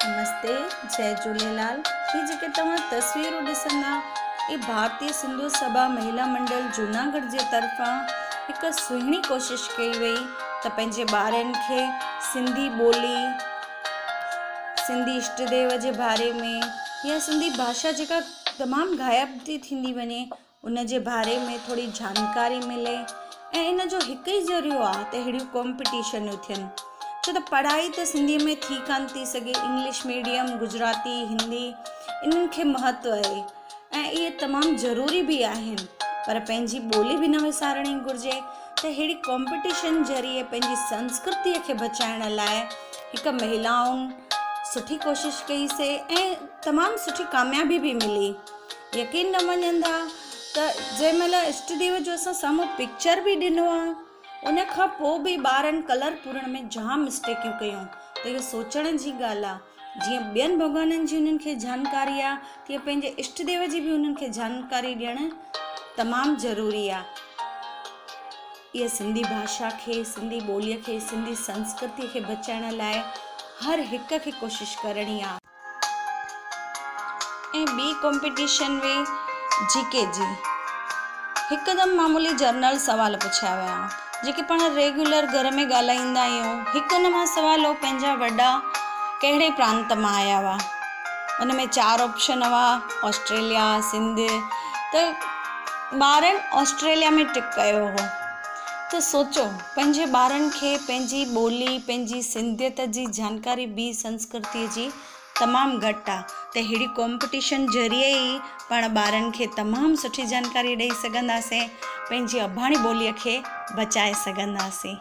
नमस्ते, जय झूलेलाल। ये जेके तव्हां तस्वीरूं ॾिसंदा ये भारतीय सिंधु सभा महिला मंडल जूनागढ़ जे तरफ़ां हिकु सुहिणी कोशिश कई वई त पंहिंजे ॿारनि खे सिंधी ॿोली, सिंधी इष्टदेव जे बारे में या सिंधी भाषा जेका तमामु ग़ाइब थी थींदी वञे उन जे बारे में थोड़ी जानकारी मिले ऐं इन जो हिकु ई ज़रियो आहे त अहिड़ियूं कॉम्पिटिशनूं थियनि। छो त पढ़ाई त सिंधीअ में थी कान थी सघे, इंग्लिश मीडियम, गुजराती, हिंदी इन्हनि खे महत्व आहे ऐं इहे तमामु ज़रूरी बि आहिनि, पर पंहिंजी ॿोली बि न विसारणी घुरिजे। त अहिड़ी कॉम्पिटिशन ज़रिए पंहिंजी संस्कृतीअ खे बचाइण लाइ हिकु महिलाउनि सुठी कोशिश कईसीं ऐं तमामु सुठी कामयाबी बि मिली। यकीन न मञंदा त जंहिं महिल इष्टदेव जो असां साम्हूं पिक्चर बि ॾिनो आहे उन खां पोइ बि ॿारनि कलर पूरण में जाम मिस्टेकियूं कयूं, त इहो सोचण जी ॻाल्हि आहे। जीअं ॿियनि भॻवाननि जी उन्हनि खे जानकारी आहे तीअं पंहिंजे इष्टदेव जी बि उन्हनि खे जानकारी ॾियणु तमामु ज़रूरी आहे। इहा सिंधी भाषा खे, सिंधी ॿोलीअ खे, सिंधी संस्कृतीअ खे बचाइण लाइ हर हिक खे कोशिशि करणी आहे। ऐं ॿी कॉम्पिटिशन हुई जीके जी। हिकदमि मामूली जर्नल सुवाल पुछिया विया जेके पाण रेगुलर घर में ॻाल्हाईंदा आहियूं। हिकु हुन मां सुवाल हो, पंहिंजा वॾा कहिड़े प्रांत मां आया हुआ। उन में 4 ऑप्शन हुआ, ऑस्ट्रेलिया, सिंध। त ॿारनि ऑस्ट्रेलिया में टिक कयो हो। त सोचो, पंहिंजे ॿारनि खे पंहिंजी ॿोली, पंहिंजी सिंधियत जी जानकारी, ॿी संस्कृतीअ जी तमामु घटि आहे। त अहिड़ी कॉम्पिटिशन ज़रिए ई पाण ॿारनि खे तमामु सुठी जानकारी ॾेई सघंदासीं, पंहिंजी अबाणी ॿोलीअ खे बचाए सघंदासीं।